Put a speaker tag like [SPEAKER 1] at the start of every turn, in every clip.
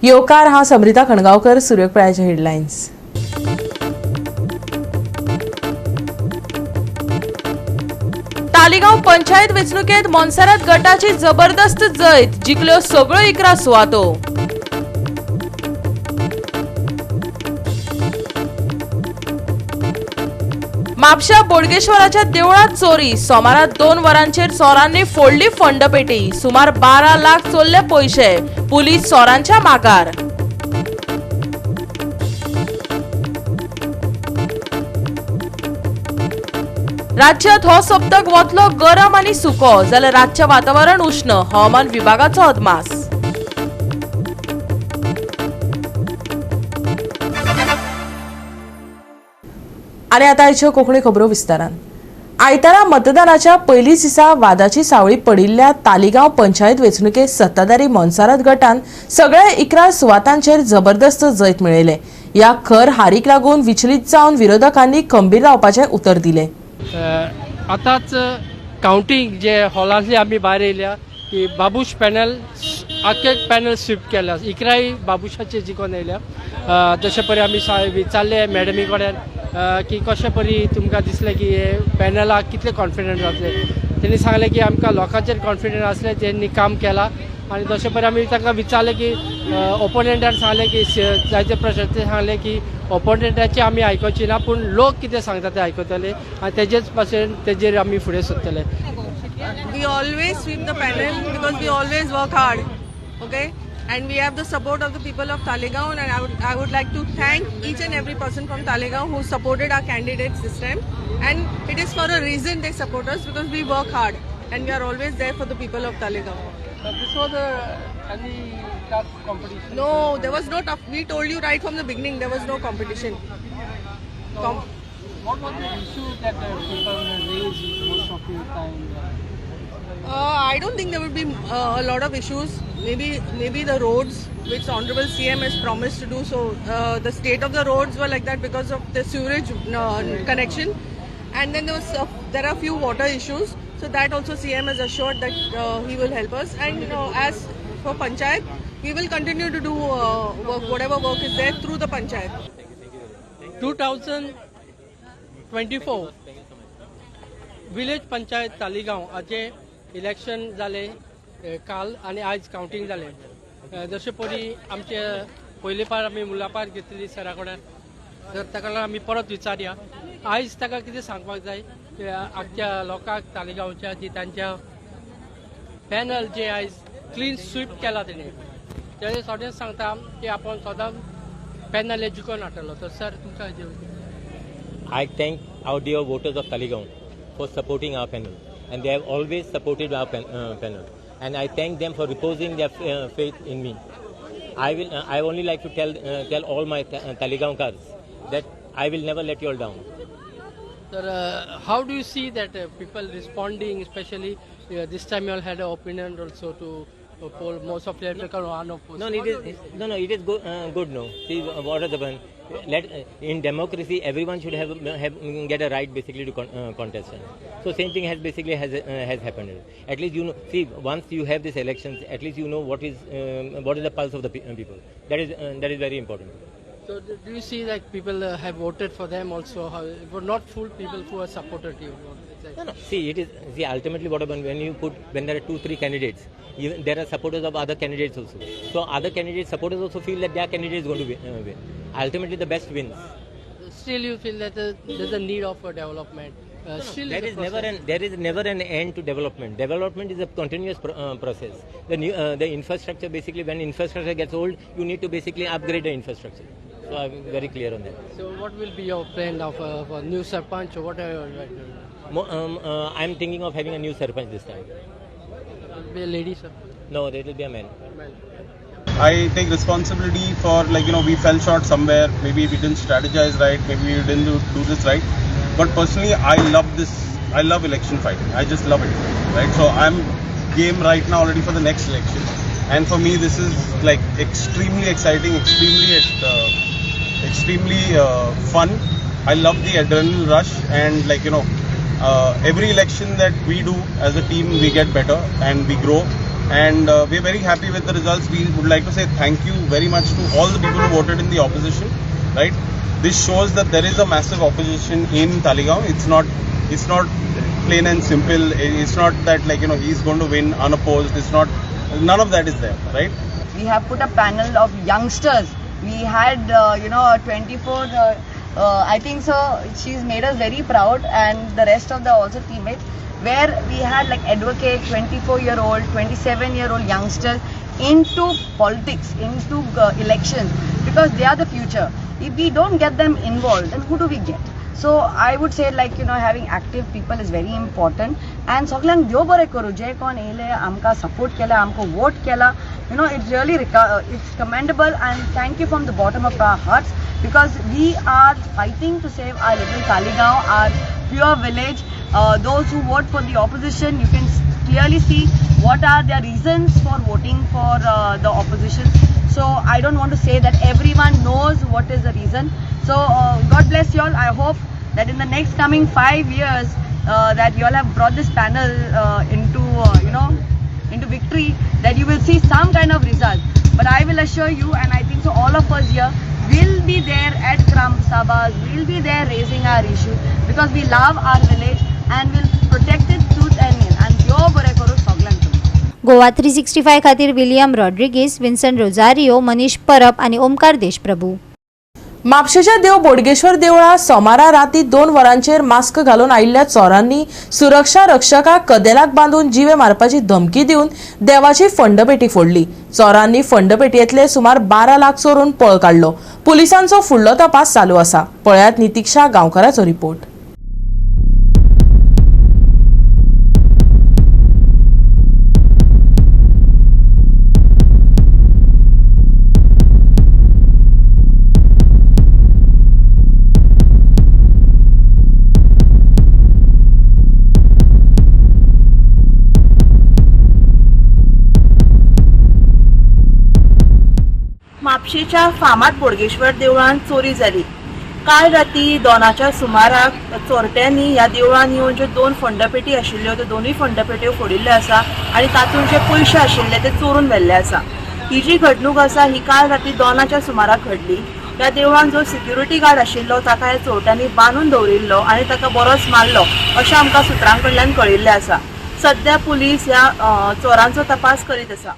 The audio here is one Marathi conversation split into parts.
[SPEAKER 1] योकार हा समृता खणगावकर, सूर्यप्रकाश हेडलाईन्स. तालिगाव पंचायत वेंचणुकेत मोन्सेरात गटाची जबरदस्त जैत, जिंकल्यो सगळ्यो इकरा सुवातो. म्हापशा बोडगेश्वराच्या देवळात चोरी, सोमारात 2 वरांचेर चोरांनी फोडली फंडपेटी, सुमार 12 लाख चोरले पैसे, पुलीस चोरांच्या मागार. राज्यात हो सप्तक वतलो गरम आनी सुको, जाल्यार रातचे वातावरण उष्ण, हवामान विभागाचो अदमास. आणि आता आयच्यो कोंकणी खबरो विस्तारान. आयतारा मतदानाच्या पयलीच दिसा वादाची सावळी पडिल्ल्या तालिगांव पंचायत वेंचणुकेत सत्ताधारी मोन्सेरात गटान सगळ्या 11 सुवातांचेर जबरदस्त जैत मेळयले. ह्या खर हारीक लागून विचलीत जावन विरोधकांनी खंबीर रावपाचे उतर दिले.
[SPEAKER 2] आताच काउंटिंग जे हॉलांतले आमी भायर येयल्या की बाबूश पॅनल आख्खे पॅनल स्वीप केला, 11 बाबुशाचे जिखून येयल्या. जशे परी आमी विचारले मॅडमी कडेन की कशे परी तुमकां दिसलें की हे पॅनलाक कितले कॉन्फिडंट जातले. तेणी सांगलें की आमकां लोकांचेर कॉन्फिडंट आसलें, जेणी काम केलां. आनी जशे परी आमी तांकां विचारलें की ओपोनंटान सांगलें की जायते प्रश्न ते सांगलें की ओपोनंटाची आमी आयकची ना, पूण लोक कितें सांगता ते आयकतले आनी तेजेच पासून तेजेर आमी फुडें सरतले.
[SPEAKER 3] We always sweep the panel because we always work hard, okay? And we have the support of the people of Talegaon, and I would like to thank each and every person from Talegaon who supported our candidates this time. And it is for a reason they support us, because we work hard and we are always there for the people of Talegaon.
[SPEAKER 2] This was any tough competition?
[SPEAKER 3] No, there was no tough. We told you right from the beginning there was no competition.
[SPEAKER 2] What was the issue that people raised most of the time?
[SPEAKER 3] I don't think there would be a lot of issues. Maybe the roads, which Honorable CM has promised to do. So the state of the roads were like that because of the sewerage connection, and then there are few water issues. So that also CM has assured that he will help us. And as for Panchayat, we will continue to do whatever work is there through the Panchayat.
[SPEAKER 2] 2024 village panchayat Taleigao हाचे इलेक्शन जाले काल आनी आयज काउंटिंग जालें. जशे परी आमचे पयले पार आमी मुलापार घेतली सरा कडेन, तर ताका लागून आमी परत विचारया आयज ताका कितें सांगपाक जाय आख्या लोकांक तालिगांवच्या जी तांच्या पॅनल जे आयज क्लीन स्वीप केला तेणे, ते सगळें सांगता की आपण सदांच पॅनल हे जिखून हाडटलो. तर सर तुमकां
[SPEAKER 4] I thank our dear voters of Talegaon for supporting our panel, and they have always supported our panel, and I thank them for reposing their faith in me. I only like to tell all my Talegaonkars that I will never let you all down.
[SPEAKER 2] Sir, how do you see that people responding, especially this time you all had an opinion also to poll most of the electoral one of
[SPEAKER 4] No, it is good. No, see what is the one. In democracy, everyone should have get a right basically to contest. So same thing has happened. At least see once you have these elections, at least you know what is the pulse of the people. That is very important.
[SPEAKER 2] So do you see that people have voted for them also? Were not full people who have supported you?
[SPEAKER 4] No. See, ultimately what happens when there are 2-3 candidates, even there are supporters of other candidates also. So other candidates supporters also feel that their candidate is going to win. Ultimately, the best wins.
[SPEAKER 2] Still, you feel that there's a need of a development.
[SPEAKER 4] There is never an end to development. Development is a continuous process. The infrastructure, basically, when infrastructure gets old, you need to basically upgrade the infrastructure. So I'm very clear on that.
[SPEAKER 2] So what will be your plan of a new Sarpanch or what are you like doing?
[SPEAKER 4] I'm thinking of having a new Sarpanch this time.
[SPEAKER 2] Will it be a lady, sir?
[SPEAKER 4] No, there will be a man.
[SPEAKER 5] I take responsibility for, we fell short somewhere. Maybe we didn't strategize right. Maybe we didn't do this right. But personally, I love this. I love election fighting. I just love it. Right. So I'm game right now already for the next election. And for me, this is like extremely exciting, extremely fun. I love the adrenaline rush, and every election that we do as a team, we get better and we grow. and we're very happy with the results. We would like to say thank you very much to all the people who voted in the opposition, right? This shows that there is a massive opposition in Talegaon. It's not plain and simple. It's not that he's going to win unopposed. None of that is there, right?
[SPEAKER 6] We have put a panel of youngsters. We had 24 I think so she's made us very proud, and the rest of the also teammates, where we had like advocate 24-year-old 27-year-old youngsters into politics, into elections, because they are the future. If we don't get them involved, then who do we get? So I would say having active people is very important. And सगळ्यांक देव बरें करूं, जे कोण येयले आमकां सपोर्ट केला, आमकां वोट केला, it's really it's commendable, and thank you from the bottom of our hearts, because we are fighting to save our little Talegaon, our pure village. Those who vote for the opposition, you can clearly see what are their reasons for voting for the opposition. So I don't want to say that everyone knows what is the reason. So God bless you all. I hope that in the next coming 5 years that you all have brought this panel into victory, that you will see some kind of result. But I will assure you, and I think so all of us here will be there at Gram Sabhas, will be there raising our issue, because we love our village and will protect it tooth and nail. And yo bore karo soglank.
[SPEAKER 7] Goa 365 खातीर विलियम रॉड्रिगीस, विन्संट रोजारियो, मनीष परब आणि ओमकार देशप्रभू.
[SPEAKER 1] म्हापशेच्या देव बोडगेश्वर देवळा सोमारा राती 2 वरांचेर मास्क घालून आयिल्ल्या चोरांनी सुरक्षा रक्षकाक कदेलाक बांधून जिवे मारपाची धमकी दिवन देवाची फंडपेटी फोडली. चोरांनी फंडपेटयेतले सुमार 12 लाख चोरून पळ काढलो. पुलिसांचो फुडलो तपास चालू आसा. पळयात नितीक्षा गांवकाराचो रिपोर्ट.
[SPEAKER 8] म्हापशेच्या फामाद बोडगेश्वर देवळान चोरी जाली. काल राती 2च्या सुमाराक चोरट्यांनी ह्या देवळान येवन ज्यो 2 फंडपेटी आशिल्ल्यो त्यो दोनूय फंडपेट्यो फोडिल्ल्यो आसा आनी तातूंत जे पयशे आशिल्ले ते चोरून व्हेल्ले आसा. ही जी घडणूक आसा ही काल राती 2च्या सुमाराक घडली. त्या देवळान जो सिक्युरिटी गार्ड आशिल्लो ताका ह्या चोरट्यांनी बांदून दवरिल्लो आनी ताका बरोच मारलो अशें आमकां सुत्रां कडल्यान कळिल्लें आसा. सध्या पुलीस ह्या चोरांचो तपास करीत आसा.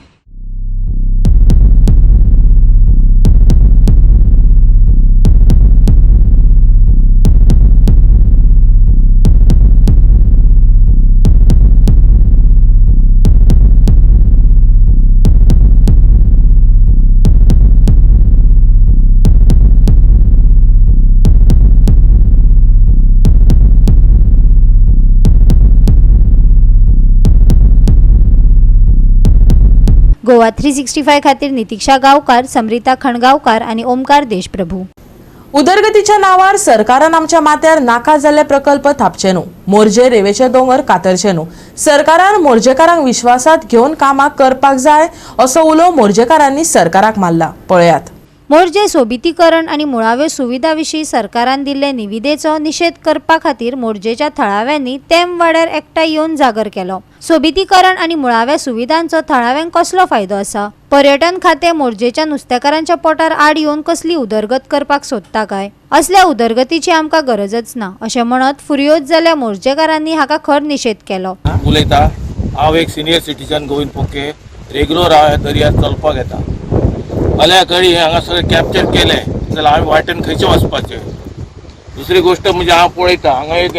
[SPEAKER 7] गोवा 365 खातीर नितीक्षा गांवकार, समरिता खणगांवकार आणि ओमकार देशप्रभू.
[SPEAKER 1] उदरगतीच्या नावार सरकारान आमच्या माथ्यार नाका जाल्ले प्रकल्प थापचे न्हू. मोरजे रेवेचे दोंगर कातरचे न्हू. सरकारान मोरजेकारांक विश्वासात घेवन कामां करपाक जाय असो उलो मोरजेकारांनी सरकाराक मारला. पळयात.
[SPEAKER 7] मोरजे सोबितीकरण आणि मुळाव्यो सुविधा विशीं सरकारान दिल्ले निविदेचो निषेध करपा खातीर मोरजेच्या थळाव्यांनी तेम वाड्यार एकठांय येवन जागर केलो. सोबितीकरण आणि मुळाव्या सुविधांचो थळाव्यांक कसलो फायदो आसा? पर्यटन खातें मोरजेच्या नुस्तेकारांच्या पोटार आड येवन कसली उदरगत करपाक सोदता काय? असल्या उदरगतीची आमकां गरजच ना अशें म्हणत फुर्योज जाल्ल्या मोरजेकारांनी हाका खर निषेध केलो.
[SPEAKER 9] उलयता हांव एक सिनियर सिटीजन गोविंद पोके, रेग्युलर हांव ह्या दर्यार चलपाक येता. फाल्यां कडी हांगा सगळें कॅप्चर केलें जाल्यार हांवें वाटेन खंयचे वचपाचें. दुसरी गोश्ट म्हणजे हांव पळयता हांगा एक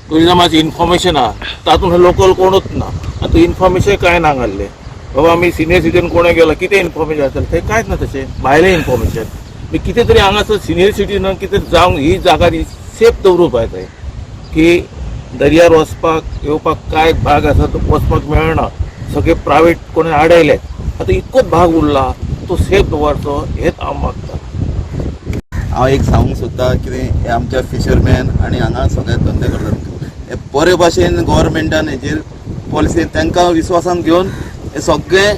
[SPEAKER 9] टुरिजमाची इन्फॉर्मेशन आहा, तातूंत लोकल कोणूच ना. आतां इन्फॉर्मेशन कांय ना घाल्लें. बाबा आमी सिनियर सिटीजन कोणें गेलो कितें इन्फॉर्मेशन आसतलें थंय कांयच ना. तशें भायलें इन्फॉर्मेशन कितें तरी हांगासर सिनियर सिटीजन कितें जावंक ही जागा सेफ दवरूंक जाय थंय, की दर्यार वचपाक येवपाक कांय भाग आसा तो वचपाक मेळना. सगळे प्रायवेट कोणें आडयले. आतां इतकोच भाग उरला तो सेफ दवरचो हेच हांव मागता.
[SPEAKER 10] हांव एक सांगूंक सोदता कितें हे आमच्या फिशरमॅन आनी हांगा सगळे धंदे करतात हे बरे भाशेन गव्हर्मेंटान हेजेर पॉलिसी तांकां विश्वासान घेवन हे सगळें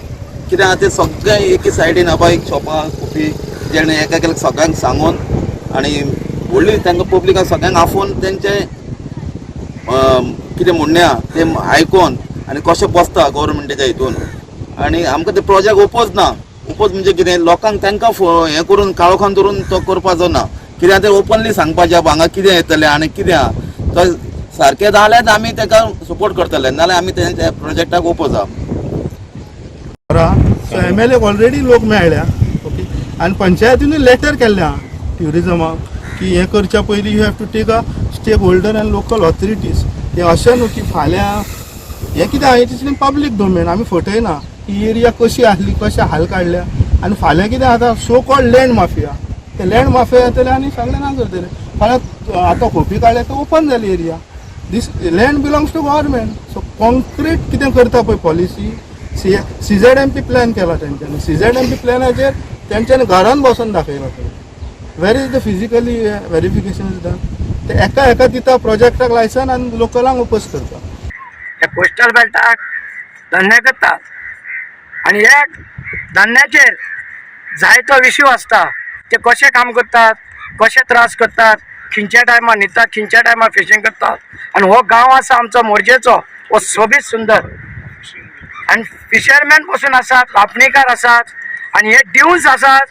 [SPEAKER 10] कितें आहा तें सगळें एके सायडीन आबा एक शॉपां कॉफी जेणे एका सगळ्यांक सांगून आनी व्हडली तांकां पब्लिकांक सगळ्यांक आफोवन तेंचे कितें म्हणणें आहा तें आयकोन आनी कशें बसता गव्हर्मेंटाच्या हितून आनी आमकां ते प्रोजेक्ट ओपोज ना. ओपोज म्हणजे कितें लोकांक तांकां हें करून काळोखान धरून तो करपाचो ना. कित्याक ते ओपनली सांगपाचें हांगा कितें येतलें आनी कितें आहा तो सारकें जाल्यार आमी ताका सपोर्ट करतले नाल्यार आमी त्या प्रोजेक्टाक ओपोज आहा.
[SPEAKER 11] सो MLA ऑलरेडी लोक मेळ्ळ्या ओके आनी पंचायतीनूय लेटर केल्लें ट्युरिजमाक की हें करच्या पयलीं you have to take a stake and local authorities. हें अशें न्हू की फाल्यां हें कितें it is in public domain आमी फटयना ही एरिया कशी आसली कशें हाल काडल्या आनी फाल्यां कितें आतां सो कॉल्ड लँड माफिया ते लँड माफिया येतले आनी सगळें ना करतले. फाल्यां आतां खोपी काडल्या तर ओपन जाली area. This land belongs to government. So concrete कितें करता पळय पॉलिसी CZMP प्लॅन केला तेंच्यांनी. CZMP प्लॅनाचेर तेंच्यांनी घरान बसून दाखयला पळय where is the physically verification is done. ते एका दिता प्रोजेक्टाक लायसन आनी लोकलांक ओपोज करता.
[SPEAKER 12] हे कोस्टल बेल्टाक धंदे करतात आनी हे धंद्याचेर जायतो विशू आसता. ते कशें काम करतात कशें त्रास करतात खंयच्या टायमार न्हिदतात खंयच्या टायमार फिशींग करतात. आनी हो गांव आसा आमचो मोरजेचो हो सोबीत सुंदर आनी फिशरमॅन पसून आसात कापणीकार आसात आनी हे ड्यून्स आसात.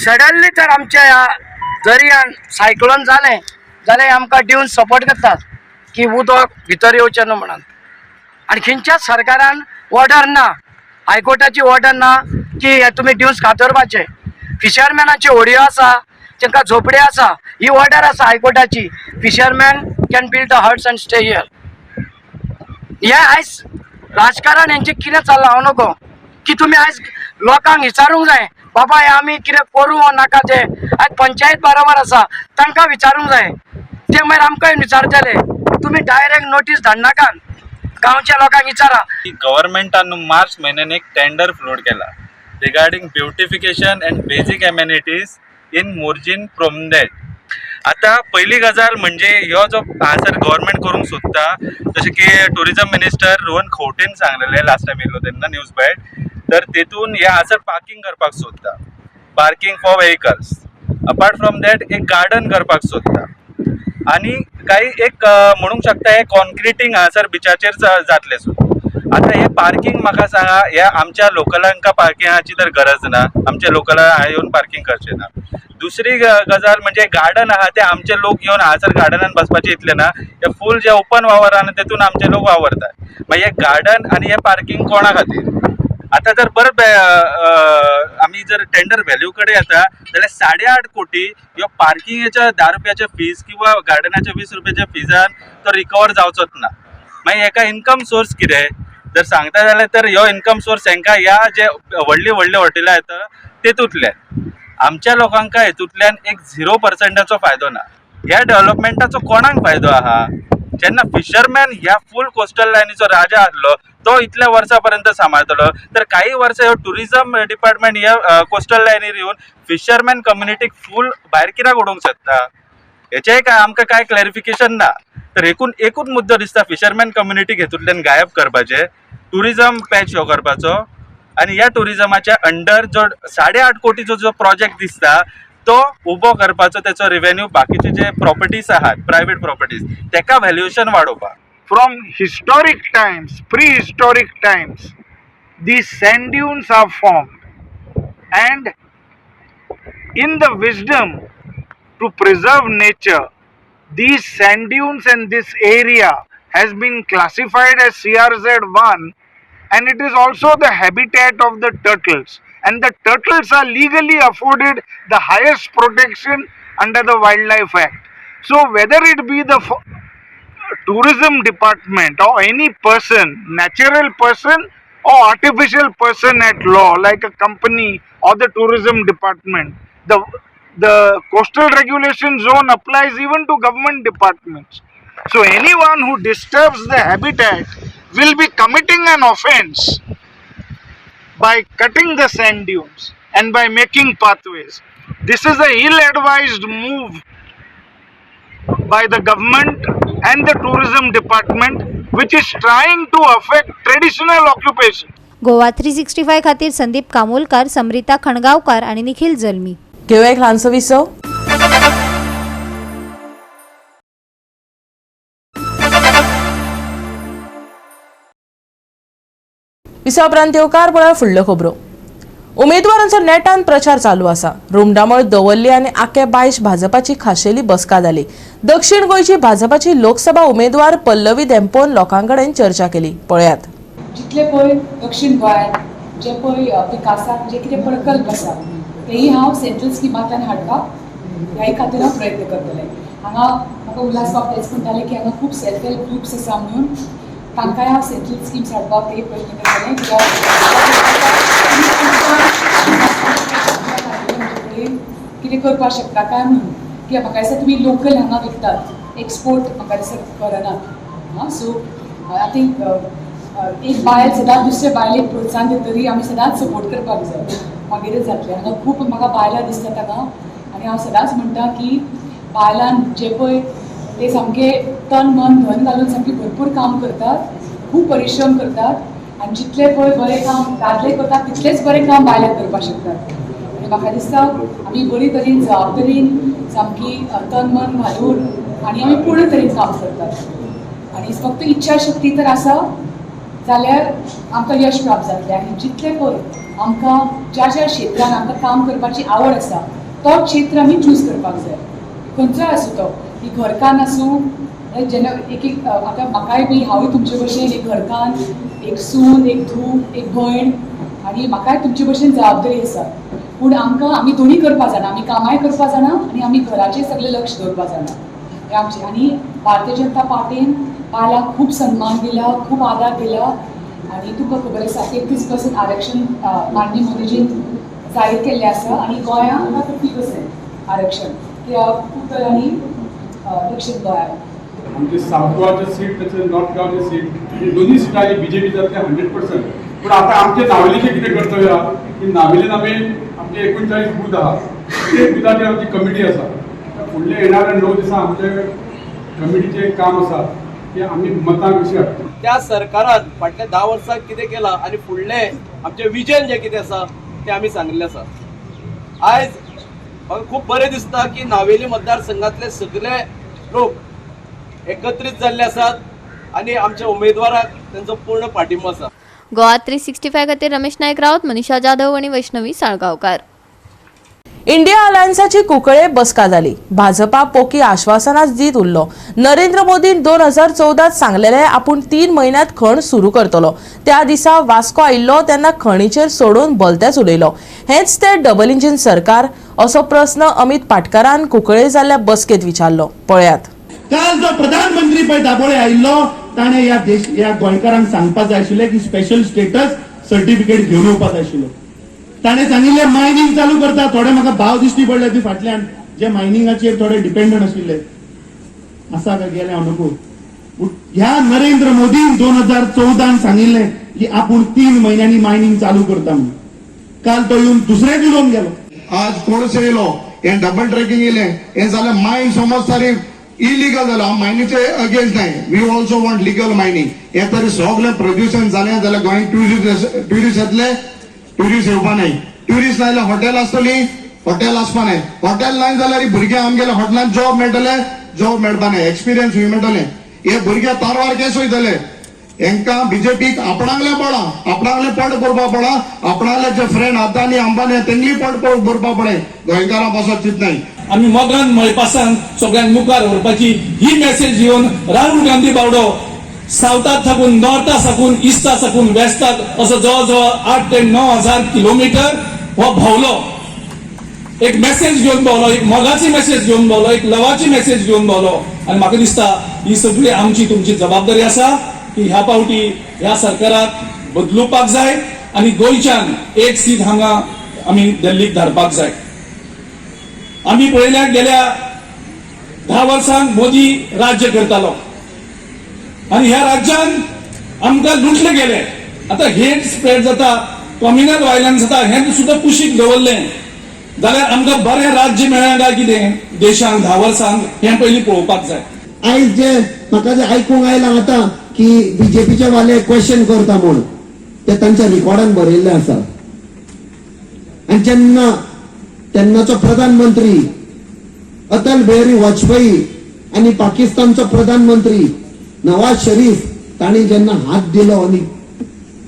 [SPEAKER 12] सडनली तर आमच्या ह्या दर्यान सायक्लोन जालें जाल्यार आमकां ड्यून्स सपोर्ट करतात की उदक भितर येवचें न्हू म्हणून. आनी खंयच्याच सरकारान ऑर्डर ना हायकोर्टाची ऑर्डर ना की तुमी ड्यून्स कातरपाचे. फिशरमॅनाची होडयो आसा तांकां झोपड्यो आसा ही ऑर्डर आसा हायकोर्टाची fisherman can build the huts and stay here. हे आयज राजकारण हेंचें कितें चल्लां हांव नकळो की तुमी आयज लोकांक विचारूंक जाय बाबा हे आमी कितें करूं वा नाका ते. आयज पंचायत बरोबर आसा तांकां विचारूंक जाय ते मागीर आमकां विचारतले. तुमी डायरेक्ट नोटीस धाडनाकात गांवच्या लोकांक विचारा.
[SPEAKER 5] गव्हर्मेंटान मार्च म्हयन्यान एक टेंडर फ्लोट केला regarding beautification and basic amenities in Morjim promenade. आता पहिली गजाल म्हणजे ह्यो जो हांगासर गव्हर्मेंट करूंक सोदता जशें की टुरिजम मिनिस्टर रोहन खंवटेन सांगलेलें लास्ट टायम येयलो तेन्ना न्यूज बायट तर तेतून हे हांगासर पार्किंग करपाक सोदता parking for vehicles. Apart from that एक गार्डन करपाक सोदता आनी काही एक म्हणूंक शकता हे कॉन्क्रिटींग हांगासर बिचाचेर जातलें सुद्दां. आता हे पार्किंग म्हाका सांगा ह्या आमच्या लोकलांका पार्किंगाची तर गरज ना आमच्या लोकलां येवन पार्किंग करचें ना. दुसरी गजाल म्हणजे गार्डन आहा ते आमचे लोक येवन हांगासर गार्डनान बसपाचे इतले ना हे फूल जे ओपन वावर आहा तेतून आमचे लोक वावरतात. मागीर हे गार्डन आनी हे पार्किंग कोणा खातीर. आता जर परत आमी जर टेंडर व्हॅल्यू कडेन येता जाल्यार 8.5 कोटी ह्यो पार्किंगेच्या 10 रुपयाच्या फीज किंवा गार्डनाच्या 20 रुपयाच्या फिजान तो रिकवर जावचोच ना. मागीर हेका इन्कम सोर्स कितें जर सांगता जाल्यार तर ह्यो इन्कम सोर्स हांकां ह्या जे व्हडली व्हडली हॉटेलां येता तेतूंतल्यान आमच्या लोकांका हेतूंतल्यान एक 0% फायदो ना. ह्या डेव्हलपमेंटाचो कोणाक फायदो आहा. जेन्ना फिशरमॅन ह्या फूल कोस्टल लायनीचो राजा आसलो तो इतल्या वर्सां पर्यंत सांबाळटलो तर काही वर्सां ह्यो टुरिजम डिपार्टमेंट ह्या कोस्टल लायनीर येवन फिशरमॅन कम्युनिटीक फूल भायर कित्याक उडोवंक सोदता हेचेंय काय आमकां काय क्लॅरिफिकेशन ना. तर एकूच मुद्दो दिसता फिशरमॅन कम्युनिटीक हेतूंतल्यान गायब करपाचे टुरिजम पॅच ह्यो करपाचो आनी ह्या टुरिजमाच्या अंडर जो 8.5 कोटीचो जो प्रोजेक्ट दिसता तो उबो करपाचो त्याचो रेव्हेन्यू बाकीचे जे प्रॉपर्टीज आहात प्रायव्हेट प्रॉपर्टीज तेका व्हॅल्युएशन वाडोवपाक.
[SPEAKER 12] From historic times, prehistoric times, these sand dunes are formed, and in the wisdom to preserve nature, these sand dunes and this area has been classified as CRZ1, and it is also the habitat of the turtles, and the turtles are legally afforded the highest protection under the Wildlife Act. So whether it be the tourism department or any person, natural person or artificial person at law like a company or the tourism department, the coastal regulation zone applies even to government departments. So anyone who disturbs the habitat will be committing an offense by cutting the sand dunes and by making pathways. This is a ill-advised move by the government and the tourism department which is trying to affect traditional occupation.
[SPEAKER 7] Goa 365 खातीर संदीप कामोलकार, समरिता खणगावकार आणि निखिल जल्मी.
[SPEAKER 1] घेऊया एक ल्हानसो विसव. विसा उपरांत येवकार पळय फुडल्यो खबरो. उमेदवारांचो नेटान प्रचार चालू आसा. रुमडामळ दवल्ली आनी आखे बायश भाजपाची खाशेली बसका जाली. दक्षिण गोंयची भाजपाची लोकसभा उमेदवार पल्लवी देंपोन लोकांकडेन चर्चा केली. पळयात.
[SPEAKER 13] जितले पळय दक्षिण गोंयांत जे पळय विकासाक जे कितें प्रकल्प आसा तेही हांव सेंट्रल स्किमांतल्यान हाडपाक ह्या खातीर हांव प्रयत्न करतलें. हांगा म्हाका उल्हास बाब तेच म्हणटाले की हांगा खूब सेल्फ हेल्प ग्रुप्स आसा म्हणून तांकांय हांव सेंट्रल स्किम्स हाडपाक तेही प्रयत्न करतलें. कितें करपाक शकता काय म्हणून की म्हाका दिसता तुमी लोकल हांगा विकतात, एक्सपोर्ट म्हाका दिसता करनात. सो आय थिंक एक बायल सदांच दुसऱ्या बायलेक प्रोत्साहन दितरी आमी सदांच सपोर्ट करपाक जाय, मागीरच जातलें. हांगा खूब म्हाका बायलां दिसतात हांगा आनी हांव सदांच म्हणटा की बायलां जे पळय ते सामके तन मन धन घालून सामके भरपूर काम करतात, खूब परिश्रम करतात आनी जितले पळय बरें काम दादले करतात तितलेच बरें काम बायलां करपाक शकतात. आनी म्हाका दिसता आमी बरी तरेन जबाबदारीन सामकी तन मन घालून आनी आमी पूर्ण तरेन काम करतात आनी फक्त इच्छा शक्ती तर आसा जाल्यार आमकां यश प्राप्त जातलें. आनी जितले पळय आमकां ज्या ज्या क्षेत्रांत आमकां काम करपाची आवड आसा तो क्षेत्र आमी चूज करपाक जाय, खंयचोय आसूं तो. ही घरकान्न आसूं जेन्ना एक आतां म्हाकाय बी हांवूय तुमचे भशेन एक घरकान्न, एक सून, एक धूव, एक भयण आनी म्हाकाय तुमचे भशेन जबाबदारी आसा. पूण आमी दोनी करपा जाणा, आमी कामाय करपा जाणा आनी आमी घराचेर सगळें लक्ष दवरपा जाणा. हें आमचें. आनी भारतीय जनता पार्टीन बायलांक खूब सन्मान दिला, खूब आदार दिला आनी तुमकां खबर आसा 33% आरक्षण माननीय मोदीजीन जाहीर केल्लें आसा आनी गोंयांत 50% आरक्षण उत्तर आनी दक्षिण गोंयांत.
[SPEAKER 14] आमचे साऊथ गोवाचे सीट तशें नॉर्थ गोवाचे सीट दोन्ही सिटांनी बीजेपी जातले 100%. पूण आतां आमचे नावेलीचे कितें कर्तव्य आहा की नावेलीन आमी आमचे 39 बूथ आहा, ते बुथाचेर आमची कमिटी आसा. फुडले येणाऱ्या 9 दिसां आमचे कमिटीचें काम आसा की आमी मतां कशी हाडटा.
[SPEAKER 15] त्या सरकारान फाटल्या 10 वर्सांक कितें केलां आनी फुडले आमचे विजन जे कितें आसा ते आमी सांगिल्लें आसा. आयज म्हाका खूब बरें दिसता की नावेली मतदारसंघातले सगळे लोक एकत्रीत जाल्ले आसात आनी आमच्या उमेदवाराक तांचो पूर्ण पाठिंबो आसा.
[SPEAKER 16] गोवा 365 खातीर रमेश नायक रावत, मनीषा जाधव आणि वैष्णवी साळगांवकार.
[SPEAKER 1] इंडिया अलायन्साची कुंकळे बसका जाली. भाजपा पोकी आश्वासनाच दीत उरलो. नरेंद्र मोदीन 2014 सांगलेले आपूण 3 म्हयन्यांत खण सुरू करतलो. त्या दिसा वास्को आयिल्लो तेन्ना खणीचेर सोडून भलतेच उलयलो. हेच ते डबल इंजिन सरकार असो प्रस्न अमित पाटकरान कुंकळे जाल्ल्या बसकेत विचारलो. पळयात.
[SPEAKER 11] काल जो प्रधानमंत्री पळय दाबोळे आयिल्लो ताणें ह्या गोंयकारांक सांगपाक जाय आशिल्लें की स्पेशल स्टेटस सर्टिफिकेट घेवन येवपाक जाय आशिल्लो. ताणें सांगिल्लें मायनिंग चालू करता. थोडे म्हाका भाव दिश्टी पडले ती फाटल्यान जे मायनिंगाचेर थोडे डिपेंडंट आशिल्ले. आसा काय गेले हांव नको. ह्या नरेंद्र मोदीन 2014 सांगिल्लें की आपूण 3 म्हयन्यांनी मायनिंग चालू करता म्हणून. काल तो येवन दुसरेच उलोवन गेलो.
[SPEAKER 17] आज कोणसो येयलो हें डबल ट्रॅकिंग येयलें हें जाल्यार मायन समज तरी इलिगल जालो. हांव मायनीचे अगेन्स्ट नाय. We also want legal mining. हें तरी सगळें प्रद्युशन जालें जाल्यार गोंयांत ट्युरिस्ट येतले. ट्युरिस्ट येवपा नाय. ट्युरिस्ट नायल्यार हॉटेल आसतली, हॉटेल आसपा नाय. हॉटेल नाय जाल्यार भुरगे आमगेल्या हॉटेलांत जॉब मेळटले, जॉब मेळपा नाय. एक्सपिरियन्स हूंय मेळटलें. हे भुरगे तारवार केस वयतले. हेंकां बीजेपीक आपणाकले पडा, आपणाकले पड भरपा पडा. आपणाकले जे फ्रेंड अदानी अंबानी तेंगली पड भरपा पडे. गोंयकारां पासत चिंत नाय.
[SPEAKER 18] आमी मोगान मळपासान सगळ्यांक मुखार व्हरपाची ही मेसेज घेवन राहुल गांधी बावडो सावथाक साकून नॉर्थाक साकून इस्टाक साकून वेस्टाक असो जवळ जवळ 8 ते 9 हजार किलोमीटर हो भोंवलो. एक मेसेज घेवन भोंवलो, एक मोगाची मेसेज घेवन भोंवलो, एक लवाची मेसेज घेवन भोंवलो. आनी म्हाका दिसता ही सगळी आमची तुमची जबाबदारी आसा की ह्या पावटी ह्या सरकाराक बदलुपाक जाय आनी गोंयच्यान एक सीट हांगा आमी दिल्लीक धाडपाक जाय. आमी पळयल्यार गेल्या 10 वर्सांक मोदी राज्य करतालो आनी ह्या राज्यान आमकां लुटले गेले. आतां हेट स्प्रेड जाता, कम्युनल व्हायलन्स जाता, हें सुद्दां कुशीक दवरलें जाल्यार आमकां बरें राज्य मेळ्ळें काय कितें देशांक 10 वर्सांक हें पयलीं पळोवपाक जाय.
[SPEAKER 19] आयज जे म्हाका जे आयकूंक आयलां आतां की बीजेपीचे वाले क्वेश्चन करता म्हूण ते तांच्या रिकॉर्डान बरयल्लें आसा. आनी जेन्ना तेन्नाचो प्रधानमंत्री अटल बिहारी वाजपेयी आनी पाकिस्तानचो प्रधानमंत्री नवाज शरीफ तांणी जेन्ना हात दिलो आनी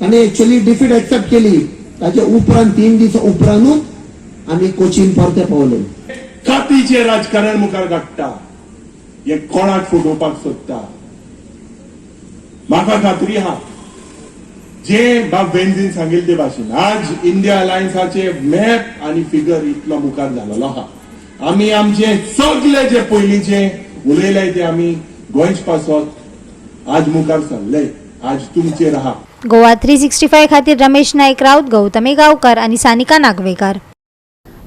[SPEAKER 19] ताणें एक्चुअली डिफीट एक्सेप्ट केली. ताचे उपरांत 3 दीस उपरांतूच आमी कोचीन परते पावले.
[SPEAKER 20] कातीचे राजकारण मुखार काडटा हे कोणाक फुटोवपाक सोदता. म्हाका खात्री आहा जे बाब बेंझीन सांगिल्ले भाशेन आज इंडिया अलायन्साचे मॅप आनी फिगर इतलो मुखार जालोलो आहा. आमी आमचे सगळे जे पयलींचे उलयले ते आमी गोंयच पासत आज मुखार सरले. आज तुमचेर आहा.
[SPEAKER 7] गोवा 365 खातीर रमेश नाईक राऊत, गौतमी गावकार आणि सानिका नागवेकर.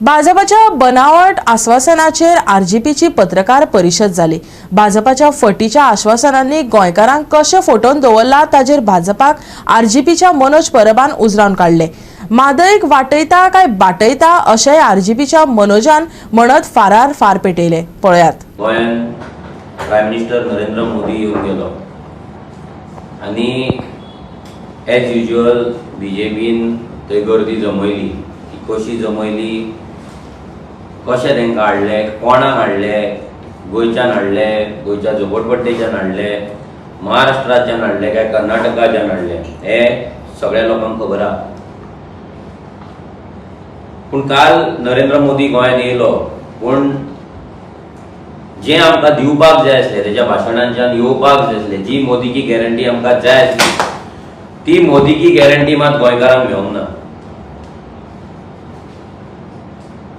[SPEAKER 1] भाजपाच्या बनावट आश्वासनाचेर आरजीपीची पत्रकार परिशद जाली. भाजपाच्या फटीच्या आश्वासनांनी गोंयकारांक कशें फोटोवन दवरला ताचेर भाजपाक आरजीपीच्या मनोज परबान उजरावन काडले. म्हादयक वाटयता काय बाटयता अशेंय आरजीपीच्या मनोजान म्हणत फारार फार पेटयले. पळयात.
[SPEAKER 21] गोंयान प्रायम मिनिस्टर नरेंद्र मोदी येवन गेलो आनी एज युजल बीजेपीन थंय गर्दी जमयली. कशी जमयली, कशें तांकां हाडले, कोणाक हाडले, गोंयच्यान हाडले, गोंयच्या झोपडपट्टेच्यान हाडले, महाराष्ट्राच्यान हाडले काय कर्नाटकाच्यान हाडले हे सगळ्या लोकांक खबर आहा. पूण काल नरेंद्र मोदी गोंयांत येयलो पूण जे आमकां दिवपाक जाय आसलें तेच्या भाशणांच्यान येवपाक जाय आसलें जी मोदीकी गॅरंटी आमकां जाय आसली ती मोदीकी गॅरंटी मात गोंयकारांक मेळोंक ना.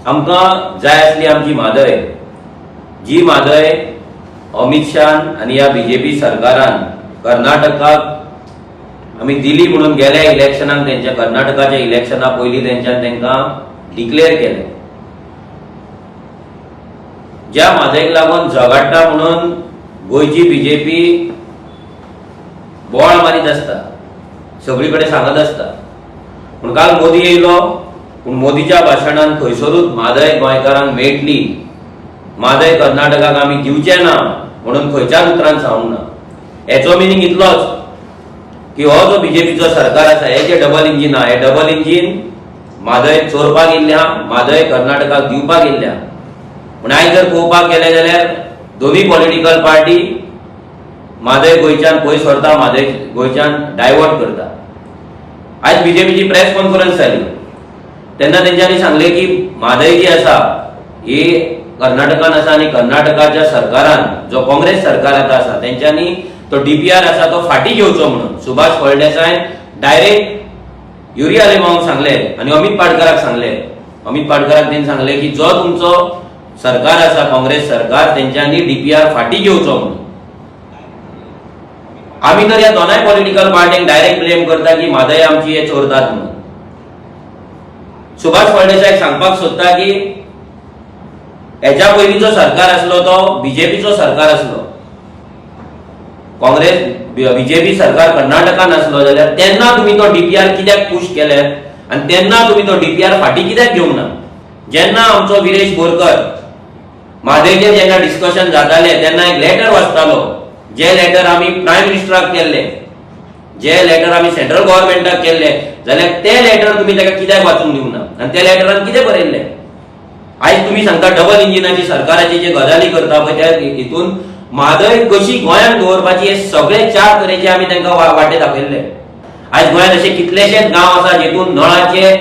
[SPEAKER 21] आमकां जाय आसली आमची म्हादय, जी म्हादय अमित शान आनी ह्या बीजेपी सरकारान कर्नाटकाक आमी दिली म्हणून गेल्या इलेक्शनाक तेंच्या कर्नाटकाच्या इलेक्शना पयलीं तेंच्यान तांकां डिक्लेअर केलें. ज्या म्हादयक लागून झगडटा म्हणून गोंयची बीजेपी बोवाळ मारीत आसता, सगळी कडेन सांगत आसता. पूण काल मोदी येयलो पूण मोदीच्या भाशणान खंयसरूच म्हादय गोंयकारांक मेळटली, म्हादय कर्नाटकाक आमी दिवचे ना म्हणून खंयच्याच उतरान सांगूंक ना. हेचो मिनींग इतलोच की हो जो बीजेपीचो सरकार आसा हे जे डबल इंजीन आहा हे डबल इंजीन म्हादय चोरपाक येयल्ले आहा, म्हादय कर्नाटकाक दिवपाक येयल्ले आहा. पूण आयज जर पळोवपाक गेले जाल्यार दोनूय पॉलिटिकल पार्टी म्हादय गोंयच्यान पयस व्हरता, म्हादय गोंयच्यान डायवर्ट करता. आयज बीजेपीची प्रेस कॉन्फरन्स जाली तेन्ना तेंच्यांनी सांगले की म्हादय जी आसा ही कर्नाटकान आसा आनी कर्नाटकाच्या सरकारान जो काँग्रेस सरकार आतां आसा तेंच्यांनी तो डीपीआर आसा तो फाटी घेवचो म्हणून सुभाष फळदेसायन डायरेक्ट युरिया लेमांक सांगले आनी अमित पाडकराक सांगले. अमित पाडकराक तेणी सांगले की जो तुमचो सरकार आसा काँग्रेस सरकार तेंच्यांनी डीपीआर फाटी घेवचो म्हणून. आमी तर ह्या दोनाय पॉलिटिकल पार्टींक डायरेक्ट ब्लेम करता की म्हादय आमची हे चोरतात म्हणून. सुभाष फळदेसायक सांगपाक सोदता की हेच्या पयलींचो सरकार आसलो तो बीजेपीचो सरकार आसलो, काँग्रेस बीजेपी सरकार कर्नाटकान आसलो जाल्यार तेन्ना तुमी तो डीपीआर कित्याक पुश केले आनी तेन्ना तुमी तो डीपीआर फाटी कित्याक घेवंक ना. जेन्ना आमचो विरेश बोरकर म्हादयचेर जेन्ना डिस्कशन जाताले तेन्ना एक लेटर वाचतालो, जे लेटर आमी प्रायम मिनिस्टराक केल्ले, जे लेटर आमी सेंट्रल गव्हर्नमेंटाक केल्ले जाल्यार ते लेटर तुमी ताका कित्याक वाचूंक दिवंक ना आनी त्या लेटरान कितें बरयल्लें. आयज तुमी सांगता डबल इंजिनाची सरकाराची जे गजाली करता पळय त्या हितून म्हादय कशी गोंयांत दवरपाची हे सगळे 4 तरेचे आमी तांकां वाटे दाखयल्ले. आयज गोंयांत अशे कितलेशेच गांव आसा जेतून नळाचे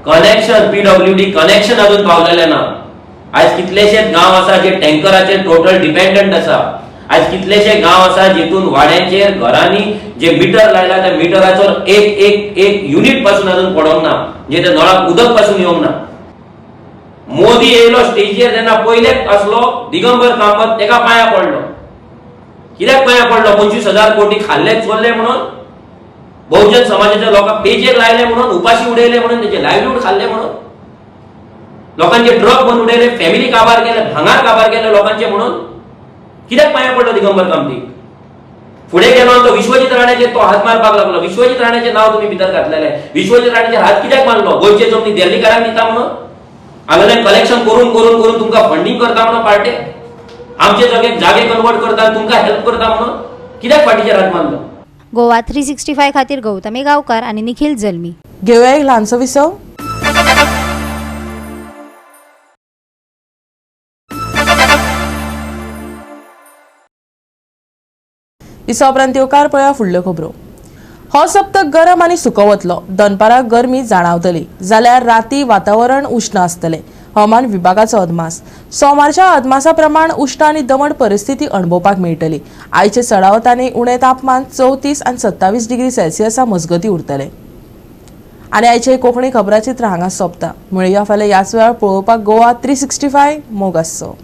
[SPEAKER 21] कनेक्शन पीडब्ल्यूडी कनेक्शन अजून पावलेले ना. आयज कितलेशेच गांव आसा जे टँकराचेर टोटल डिपेंडंट आसा. आयज कितलेशे गांव आसा जेतून वाड्यांचेर घरांनी जे मिटर लायला त्या मिटराचो एक युनिट पासून अजून पडोंक ना, जे त्या नळाक उदक पासून येवंक ना. मोदी येयलो स्टेजीर तेन्ना पयलेच आसलो दिगंबर कामत तेका पांया पडलो. कित्याक पांया पडलो? 25,000 कोटी खाल्ले चोरले म्हणून, बहुजन समाजाच्या लोकांक पेजेर लायले म्हणून, उपाशी उडयले म्हणून, तेचे लायव्हलीहूड खाल्ले म्हणून, लोकांचे ट्रक बंद उडयले, फॅमिली काबार केले, भांगार काबार केले लोकांचे म्हणून. कित्याक पांया पडलो दिगंबर कामतीक? फुडें गेलो तो विश्वजीत राणेचेर तो हात मारपाक लागलो. विश्वजीत राणेचें नांव तुमी भितर घातलेलें. विश्वजीत राणेचेर हात कित्याक मारलो? गोंयचे जमनी देर्लीकारांक दिता म्हणून, हांगासर कलेक्शन करून करून करून तुमकां फंडिंग करता म्हणून पार्टे, आमचे जागे कन्वर्ट करता तुमकां हेल्प करता म्हणून कित्याक फाटीचेर हात मारलो?
[SPEAKER 7] गोवा 365 खातीर गौतमी गावकार आणि निखिल जल्मी.
[SPEAKER 1] घेऊया एक ल्हानसो विसव. विसवा उपरांत येवकार पळया फुडल्यो खबरो. हो सप्तक गरम आनी सुको वतलो. दनपारां गरमी जाणवतली जाल्यार राती वातावरण उष्ण आसतलें. हवामान विभागाचो अदमास. सोमारच्या अदमासा प्रमाण उष्ण आनी दमट परिस्थिती अणभवपाक मेळटली. आयचे चडावत आनी उणें तापमान 34 आनी 27 डिग्री सेल्सियसा मजगती उरतलें. आनी आयचे कोंकणी खबराचित्र हांगा सोंपता. मेळुया फाल्यां ह्याच वेळार पळोवपाक गोवा 365 मोग आसचो.